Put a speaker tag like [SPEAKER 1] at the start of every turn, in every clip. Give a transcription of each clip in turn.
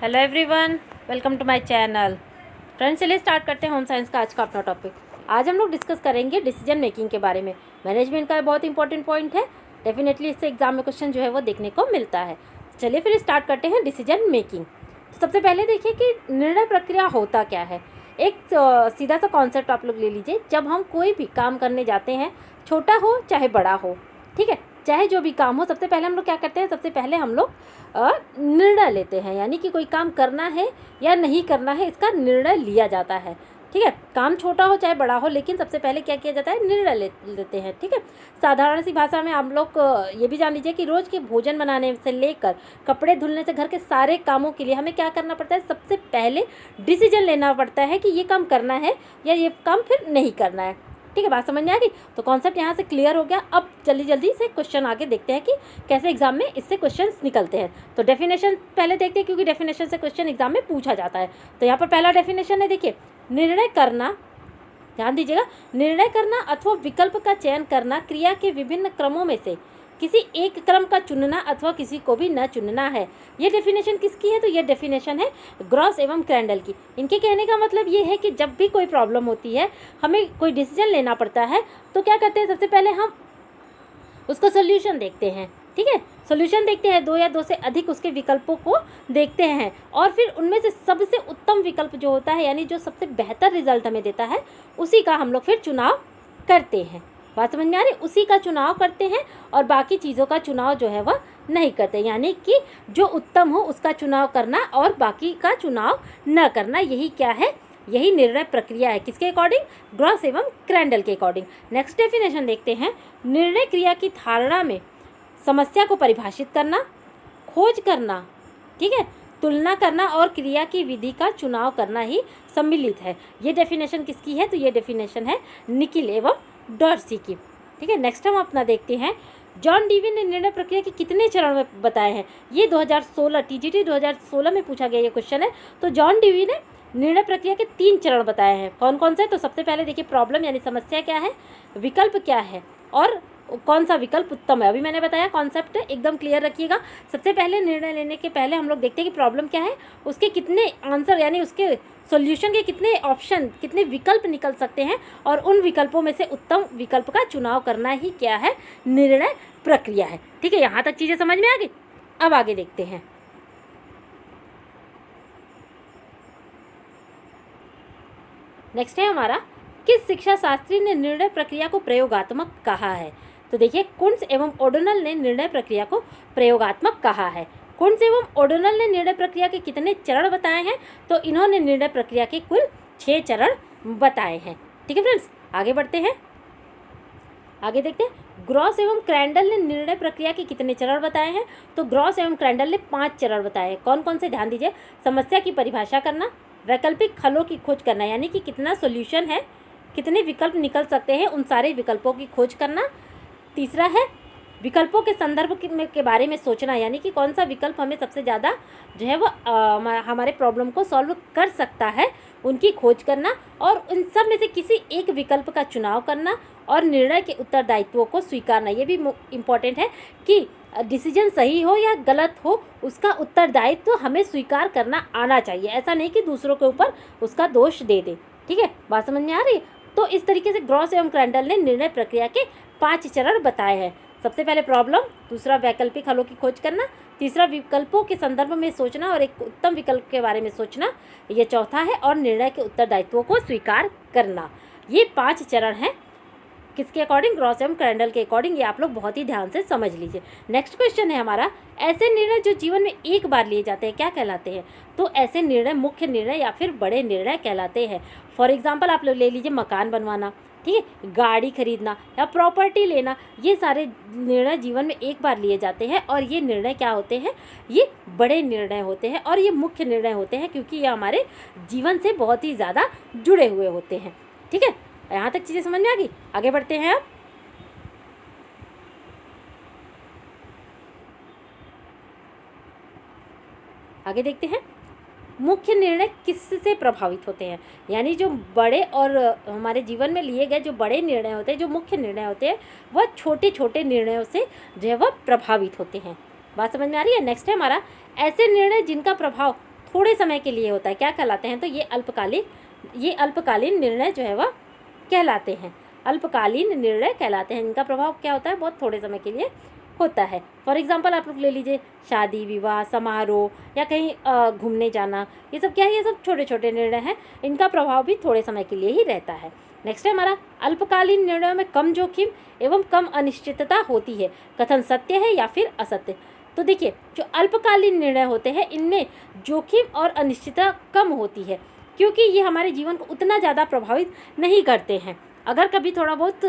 [SPEAKER 1] Hello everyone, welcome to my channel. Friends, चलिए start करते हैं होम साइंस का आज का अपना टॉपिक। आज हम लोग डिस्कस करेंगे डिसीजन मेकिंग के बारे में। मैनेजमेंट का बहुत इंपॉर्टेंट पॉइंट है, डेफिनेटली इससे एग्जाम में क्वेश्चन जो है वो देखने को मिलता है। चलिए फिर स्टार्ट करते हैं डिसीजन मेकिंग। तो सबसे पहले देखिए कि निर्णय प्रक्रिया होता क्या है। एक सीधा सा कॉन्सेप्ट आप लोग ले लीजिए। जब हम कोई भी काम करने जाते हैं, छोटा हो चाहे बड़ा हो, ठीक है, चाहे जो भी काम हो, सबसे पहले हम लोग क्या करते हैं, सबसे पहले हम लोग निर्णय लेते हैं। यानी कि कोई काम करना है या नहीं करना है, इसका निर्णय लिया जाता है। ठीक है, काम छोटा हो चाहे बड़ा हो, लेकिन सबसे पहले क्या किया जाता है, निर्णय लेते हैं। ठीक है, साधारण सी भाषा में आप लोग ये भी जान लीजिए कि रोज़ के भोजन बनाने से लेकर कपड़े धुलने से घर के सारे कामों के लिए हमें क्या करना पड़ता है, सबसे पहले डिसीजन लेना पड़ता है कि ये काम करना है या ये काम फिर नहीं करना है। ठीक है, बात समझ में आ गई। तो कॉन्सेप्ट यहाँ से क्लियर हो गया। अब जल्दी जल्दी से क्वेश्चन आगे देखते हैं कि कैसे एग्जाम में इससे क्वेश्चंस निकलते हैं। तो डेफिनेशन पहले देखते हैं, क्योंकि डेफिनेशन से क्वेश्चन एग्जाम में पूछा जाता है। तो यहाँ पर पहला डेफिनेशन है, देखिए, निर्णय करना, ध्यान दीजिएगा, निर्णय करना अथवा विकल्प का चयन करना क्रिया के विभिन्न क्रमों में से किसी एक क्रम का चुनना अथवा किसी को भी न चुनना है। ये डेफिनेशन किसकी है, तो ये डेफिनेशन है ग्रॉस एवं क्रैंडल की। इनके कहने का मतलब ये है कि जब भी कोई प्रॉब्लम होती है, हमें कोई डिसीजन लेना पड़ता है, तो क्या करते हैं, सबसे पहले हम उसका सोल्यूशन देखते हैं। ठीक है, सोल्यूशन देखते हैं, दो या दो से अधिक उसके विकल्पों को देखते हैं, और फिर उनमें से सबसे उत्तम विकल्प जो होता है, यानी जो सबसे बेहतर रिजल्ट हमें देता है, उसी का हम लोग फिर चुनाव करते हैं। बात समझ में आ रही, उसी का चुनाव करते हैं और बाकी चीज़ों का चुनाव जो है वह नहीं करते। यानी कि जो उत्तम हो उसका चुनाव करना और बाकी का चुनाव न करना, यही क्या है, यही निर्णय प्रक्रिया है। किसके अकॉर्डिंग, ग्रॉस एवं क्रैंडल के अकॉर्डिंग। नेक्स्ट डेफिनेशन देखते हैं। निर्णय क्रिया की धारणा में समस्या को परिभाषित करना, खोज करना, ठीक है, तुलना करना और क्रिया की विधि का चुनाव करना ही सम्मिलित है। ये डेफिनेशन किसकी है, तो ये डेफिनेशन है निकिल एवं डॉर्सी की। ठीक है, नेक्स्ट हम अपना देखते हैं। जॉन डीवी ने निर्णय प्रक्रिया के कितने चरण में बताए हैं। ये 2016 टीजीटी 2016 में पूछा गया ये क्वेश्चन है। तो जॉन डीवी ने निर्णय प्रक्रिया के 3 चरण बताए हैं। कौन कौन से, तो सबसे पहले देखिए, प्रॉब्लम यानी समस्या क्या है, विकल्प क्या है और कौन सा विकल्प उत्तम है। अभी मैंने बताया, कॉन्सेप्ट एकदम क्लियर रखिएगा। सबसे पहले निर्णय लेने के पहले हम लोग देखते हैं कि प्रॉब्लम क्या है, उसके कितने आंसर यानी उसके सॉल्यूशन के कितने ऑप्शन, कितने विकल्प निकल सकते हैं, और उन विकल्पों में से उत्तम विकल्प का चुनाव करना ही क्या है, निर्णय प्रक्रिया है। ठीक है, यहाँ तक चीज़ें समझ में आ गई। अब आगे देखते हैं। नेक्स्ट है हमारा, किस शिक्षा शास्त्री ने निर्णय प्रक्रिया को प्रयोगात्मक कहा है। तो देखिए, कुंट्ज एवं ओडोनल ने निर्णय प्रक्रिया को प्रयोगात्मक कहा है। कुंट्ज एवं ओडोनल ने निर्णय प्रक्रिया के कितने चरण बताए हैं, तो इन्होंने निर्णय प्रक्रिया के कुल 6 चरण बताए हैं। ठीक है फ्रेंड्स, आगे बढ़ते हैं। आगे देखते हैं, ग्रॉस एवं क्रैंडल ने निर्णय प्रक्रिया के कितने चरण बताए हैं। तो ग्रॉस एवं क्रैंडल ने 5 चरण बताए हैं। कौन कौन से, ध्यान दीजिए, समस्या की परिभाषा करना, वैकल्पिक हलों की खोज करना, यानी कि कितना सोल्यूशन है, कितने विकल्प निकल सकते हैं, उन सारे विकल्पों की खोज करना। तीसरा है विकल्पों के संदर्भ के बारे में सोचना, यानी कि कौन सा विकल्प हमें सबसे ज़्यादा जो है वो हमारे प्रॉब्लम को सॉल्व कर सकता है, उनकी खोज करना, और उन सब में से किसी एक विकल्प का चुनाव करना, और निर्णय के उत्तरदायित्वों को स्वीकारना। ये भी इम्पॉर्टेंट है कि डिसीजन सही हो या गलत हो, उसका उत्तरदायित्व हमें स्वीकार करना आना चाहिए। ऐसा नहीं कि दूसरों के ऊपर उसका दोष दे दे। ठीक है, बात समझ में आ रही है। तो इस तरीके से ग्रॉस एवं क्रैंडल ने निर्णय प्रक्रिया के 5 चरण बताए हैं। सबसे पहले प्रॉब्लम, दूसरा वैकल्पिक हलों की खोज करना, तीसरा विकल्पों के संदर्भ में सोचना और एक उत्तम विकल्प के बारे में सोचना, ये चौथा है, और निर्णय के उत्तरदायित्वों को स्वीकार करना। ये 5 चरण हैं। किसके अकॉर्डिंग, ग्रॉस एवं क्रैंडल के अकॉर्डिंग। ये आप लोग बहुत ही ध्यान से समझ लीजिए। नेक्स्ट क्वेश्चन है हमारा, ऐसे निर्णय जो जीवन में एक बार लिए जाते हैं क्या कहलाते हैं। तो ऐसे निर्णय मुख्य निर्णय या फिर बड़े निर्णय कहलाते हैं। फॉर एग्जाम्पल आप लोग ले लीजिए, मकान बनवाना, ठीक है, गाड़ी खरीदना या प्रॉपर्टी लेना, ये सारे निर्णय जीवन में एक बार लिए जाते हैं, और ये निर्णय क्या होते हैं, ये बड़े निर्णय होते हैं और ये मुख्य निर्णय होते हैं, क्योंकि ये हमारे जीवन से बहुत ही ज़्यादा जुड़े हुए होते हैं। ठीक है, यहाँ तक चीज़ें समझ में आ गई। आगे बढ़ते हैं। अब आगे देखते हैं, मुख्य निर्णय किससे प्रभावित होते हैं। यानी जो बड़े और हमारे जीवन में लिए गए जो बड़े निर्णय होते हैं, जो मुख्य निर्णय होते हैं, वह छोटे छोटे निर्णयों से जो है वह प्रभावित होते हैं। बात समझ में आ रही है। नेक्स्ट है हमारा, ऐसे निर्णय जिनका प्रभाव थोड़े समय के लिए होता है, क्या कहलाते हैं? तो ये अल्पकालीन निर्णय जो है वह कहलाते हैं, अल्पकालीन निर्णय कहलाते हैं। इनका प्रभाव क्या होता है? बहुत थोड़े समय के लिए होता है। फॉर एग्जांपल आप लोग ले लीजिए शादी विवाह समारोह या कहीं घूमने जाना, ये सब क्या है? ये सब छोटे छोटे निर्णय हैं, इनका प्रभाव भी थोड़े समय के लिए ही रहता है। नेक्स्ट है हमारा अल्पकालीन निर्णयों में कम जोखिम एवं कम अनिश्चितता होती है, कथन सत्य है या फिर असत्य? तो देखिए जो अल्पकालीन निर्णय होते हैं इनमें जोखिम और अनिश्चितता कम होती है, क्योंकि ये हमारे जीवन को उतना ज़्यादा प्रभावित नहीं करते हैं। अगर कभी थोड़ा बहुत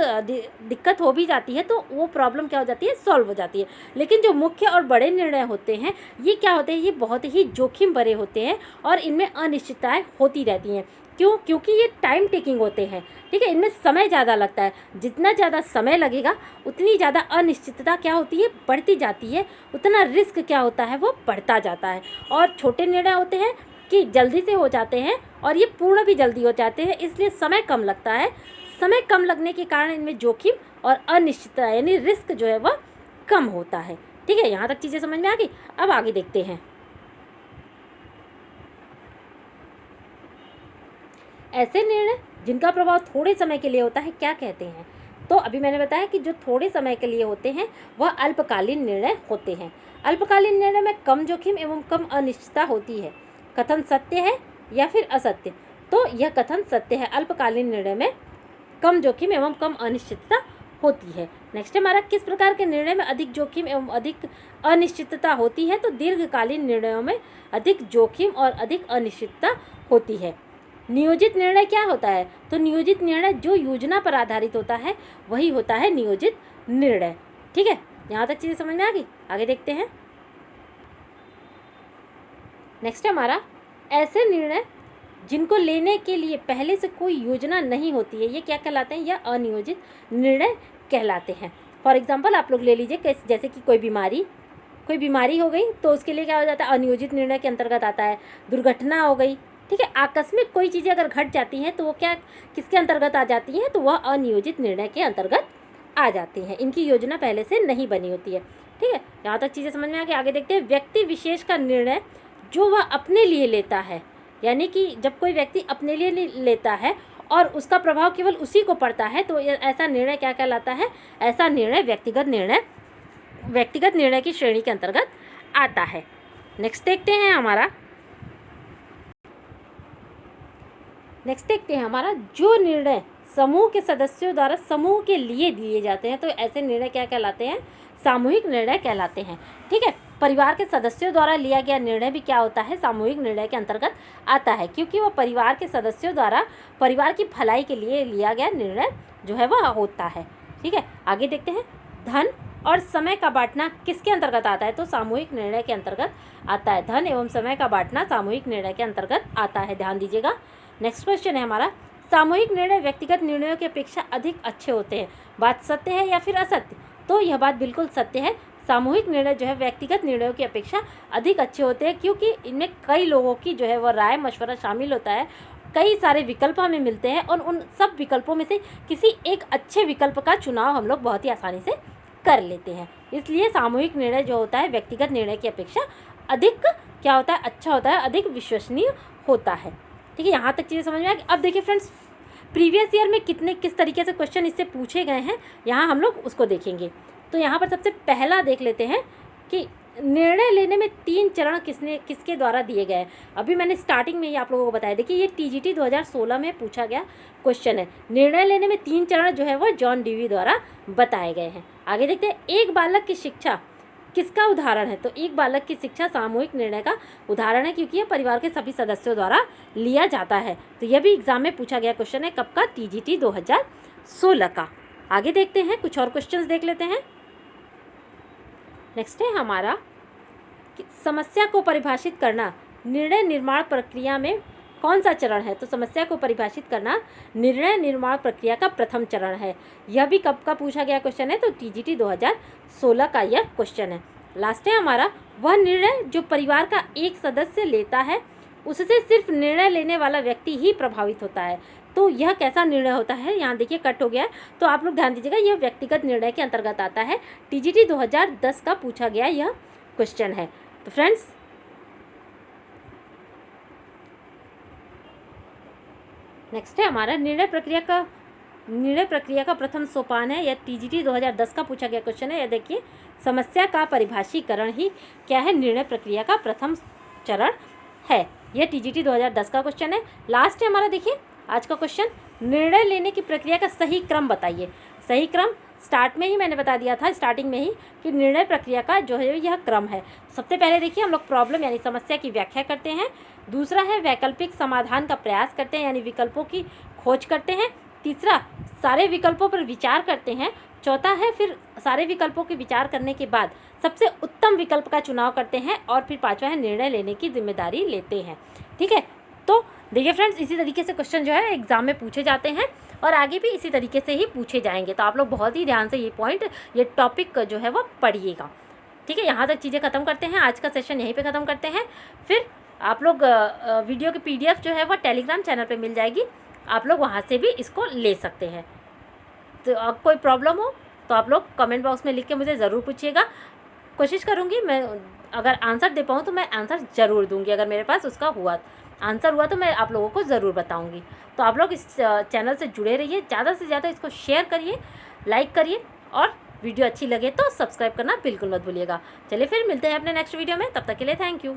[SPEAKER 1] दिक्कत हो भी जाती है तो वो प्रॉब्लम क्या हो जाती है? सॉल्व हो जाती है। लेकिन जो मुख्य और बड़े निर्णय होते हैं ये क्या होते हैं? ये बहुत ही जोखिम भरे होते हैं और इनमें अनिश्चितताएं होती रहती हैं। क्यों? क्योंकि ये टाइम टेकिंग होते हैं, ठीक है। इनमें समय ज़्यादा लगता है, जितना ज़्यादा समय लगेगा उतनी ज़्यादा अनिश्चितता क्या होती है? बढ़ती जाती है, उतना रिस्क क्या होता है? वो बढ़ता जाता है। और छोटे निर्णय होते हैं कि जल्दी से हो जाते हैं और ये पूर्ण भी जल्दी हो जाते हैं, इसलिए समय कम लगता है। समय कम लगने के कारण इनमें जोखिम और अनिश्चितता यानी रिस्क जो है वह कम होता है, ठीक है। यहाँ तक चीज़ें समझ में आ गई। अब आगे देखते हैं। ऐसे निर्णय जिनका प्रभाव थोड़े समय के लिए होता है क्या कहते हैं? तो अभी मैंने बताया कि जो थोड़े समय के लिए होते हैं वह अल्पकालीन निर्णय होते हैं। अल्पकालीन निर्णय में कम जोखिम एवं कम अनिश्चितता होती है, कथन सत्य है या फिर असत्य? तो यह कथन सत्य है, अल्पकालीन निर्णय में कम जोखिम एवं कम अनिश्चितता होती है। नेक्स्ट हमारा किस प्रकार के निर्णय में अधिक जोखिम एवं अधिक अनिश्चितता होती है? तो दीर्घकालीन निर्णयों में अधिक जोखिम और अधिक अनिश्चितता होती है। नियोजित निर्णय क्या होता है? तो नियोजित निर्णय जो योजना पर आधारित होता है वही होता है नियोजित निर्णय, ठीक है। यहाँ तक चीज़ें समझ में आ गई। आगे देखते हैं। नेक्स्ट हमारा ऐसे निर्णय जिनको लेने के लिए पहले से कोई योजना नहीं होती है, ये क्या कहलाते हैं? या अनियोजित निर्णय कहलाते हैं। फॉर एग्जांपल आप लोग ले लीजिए जैसे कि कोई बीमारी हो गई तो उसके लिए क्या हो जाता है? अनियोजित निर्णय के अंतर्गत आता है। दुर्घटना हो गई, ठीक है, आकस्मिक कोई चीज़ें अगर घट जाती हैं तो वो क्या किसके अंतर्गत आ जाती हैं? तो वह अनियोजित निर्णय के अंतर्गत आ जाती हैं। इनकी योजना पहले से नहीं बनी होती है, ठीक है। यहाँ तक चीज़ें समझ में आ गई। आगे देखते हैं। व्यक्ति विशेष का निर्णय जो वह अपने लिए लेता है, यानी कि जब कोई व्यक्ति अपने लिए लेता है और उसका प्रभाव केवल उसी को पड़ता है तो ऐसा निर्णय क्या कहलाता है? ऐसा निर्णय व्यक्तिगत निर्णय की श्रेणी के अंतर्गत आता है। नेक्स्ट देखते हैं हमारा जो निर्णय समूह के सदस्यों द्वारा समूह के लिए लिए जाते हैं तो ऐसे निर्णय क्या कहलाते हैं? सामूहिक निर्णय कहलाते हैं, ठीक है। परिवार के सदस्यों द्वारा लिया गया निर्णय भी क्या होता है? सामूहिक निर्णय के अंतर्गत आता है, क्योंकि वह परिवार के सदस्यों द्वारा परिवार की भलाई के लिए लिया गया निर्णय जो है वह होता है, ठीक है। आगे देखते हैं। धन और समय का बांटना किसके अंतर्गत आता है? तो सामूहिक निर्णय के अंतर्गत आता है। धन एवं समय का बांटना सामूहिक निर्णय के अंतर्गत आता है, ध्यान दीजिएगा। नेक्स्ट क्वेश्चन है हमारा, सामूहिक निर्णय व्यक्तिगत निर्णयों की अपेक्षा अधिक अच्छे होते हैं, बात सत्य है या फिर असत्य? तो यह बात बिल्कुल सत्य है। सामूहिक निर्णय जो है व्यक्तिगत निर्णयों की अपेक्षा अधिक अच्छे होते हैं, क्योंकि इनमें कई लोगों की जो है वह राय मशवरा शामिल होता है, कई सारे विकल्प हमें मिलते हैं और उन सब विकल्पों में से किसी एक अच्छे विकल्प का चुनाव हम लोग बहुत ही आसानी से कर लेते हैं। इसलिए सामूहिक निर्णय जो होता है व्यक्तिगत निर्णय की अपेक्षा अधिक क्या होता है? अच्छा होता है, अधिक विश्वसनीय होता है, ठीक है। यहाँ तक चीज़ें समझ में आ गई। अब देखिए फ्रेंड्स, प्रीवियस ईयर में किस तरीके से क्वेश्चन इससे पूछे गए हैं, यहाँ हम लोग उसको देखेंगे। तो यहाँ पर सबसे पहला देख लेते हैं कि निर्णय लेने में 3 चरण किसके द्वारा दिए गए हैं। अभी मैंने स्टार्टिंग में ही आप लोगों को बताया, देखिए ये TGT 2016 में पूछा गया क्वेश्चन है। निर्णय लेने में 3 चरण जो है वो जॉन डीवी द्वारा बताए गए हैं। आगे देखते हैं। एक बालक की शिक्षा किसका उदाहरण है? तो एक बालक की शिक्षा सामूहिक निर्णय का उदाहरण है, क्योंकि यह परिवार के सभी सदस्यों द्वारा लिया जाता है। तो यह भी एग्जाम में पूछा गया क्वेश्चन है, कब का? TGT 2016 का। आगे देखते हैं, कुछ और क्वेश्चंस देख लेते हैं। नेक्स्ट है हमारा समस्या को परिभाषित करना निर्णय निर्माण प्रक्रिया में कौन सा चरण है? तो समस्या को परिभाषित करना निर्णय निर्माण प्रक्रिया का प्रथम चरण है। यह भी कब का पूछा गया क्वेश्चन है? तो TGT 2016 का यह क्वेश्चन है। लास्ट है हमारा, वह निर्णय जो परिवार का एक सदस्य लेता है उससे सिर्फ निर्णय लेने वाला व्यक्ति ही प्रभावित होता है। तो यह कैसा निर्णय होता है? यहाँ देखिए कट हो गया है, तो आप लोग ध्यान दीजिएगा, यह व्यक्तिगत निर्णय के अंतर्गत आता है। TGT 2010 का पूछा गया यह क्वेश्चन है। तो फ्रेंड्स नेक्स्ट है हमारा निर्णय प्रक्रिया का प्रथम सोपान है। यह टीजीटी 2010 का पूछा गया क्वेश्चन है। यह देखिए, समस्या का परिभाषीकरण ही क्या है, निर्णय प्रक्रिया का प्रथम चरण है। यह टीजीटी 2010 का क्वेश्चन है। लास्ट है हमारा, देखिए आज का क्वेश्चन, निर्णय लेने की प्रक्रिया का सही क्रम बताइए। सही क्रम स्टार्ट में ही मैंने बता दिया था, स्टार्टिंग में ही, कि निर्णय प्रक्रिया का जो है यह क्रम है। सबसे पहले देखिए हम लोग प्रॉब्लम यानी समस्या की व्याख्या करते हैं। दूसरा है वैकल्पिक समाधान का प्रयास करते हैं यानी विकल्पों की खोज करते हैं। तीसरा सारे विकल्पों पर विचार करते हैं। चौथा है फिर सारे विकल्पों के विचार करने के बाद सबसे उत्तम विकल्प का चुनाव करते हैं। और फिर पांचवा है निर्णय लेने की जिम्मेदारी लेते हैं। ठीक है, तो देखिए फ्रेंड्स, इसी तरीके से क्वेश्चन जो है एग्जाम में पूछे जाते हैं और आगे भी इसी तरीके से ही पूछे जाएंगे। तो आप लोग बहुत ही ध्यान से ये पॉइंट, ये टॉपिक जो है वो पढ़िएगा। ठीक है, यहाँ तक चीज़ें ख़त्म करते हैं। आज का सेशन यहीं पे ख़त्म करते हैं। फिर आप लोग वीडियो की PDF जो है वो टेलीग्राम चैनल पे मिल जाएगी, आप लोग वहाँ से भी इसको ले सकते हैं। तो अब कोई प्रॉब्लम हो तो आप लोग कमेंट बॉक्स में लिख के मुझे ज़रूर पूछिएगा। कोशिश करूँगी मैं, अगर आंसर दे पाऊँ तो मैं आंसर ज़रूर दूँगी। अगर मेरे पास उसका आंसर हुआ तो मैं आप लोगों को ज़रूर बताऊँगी। तो आप लोग इस चैनल से जुड़े रहिए, ज़्यादा से ज़्यादा इसको शेयर करिए, लाइक करिए, और वीडियो अच्छी लगे तो सब्सक्राइब करना बिल्कुल मत भूलिएगा। चलिए फिर मिलते हैं अपने नेक्स्ट वीडियो में, तब तक के लिए थैंक यू।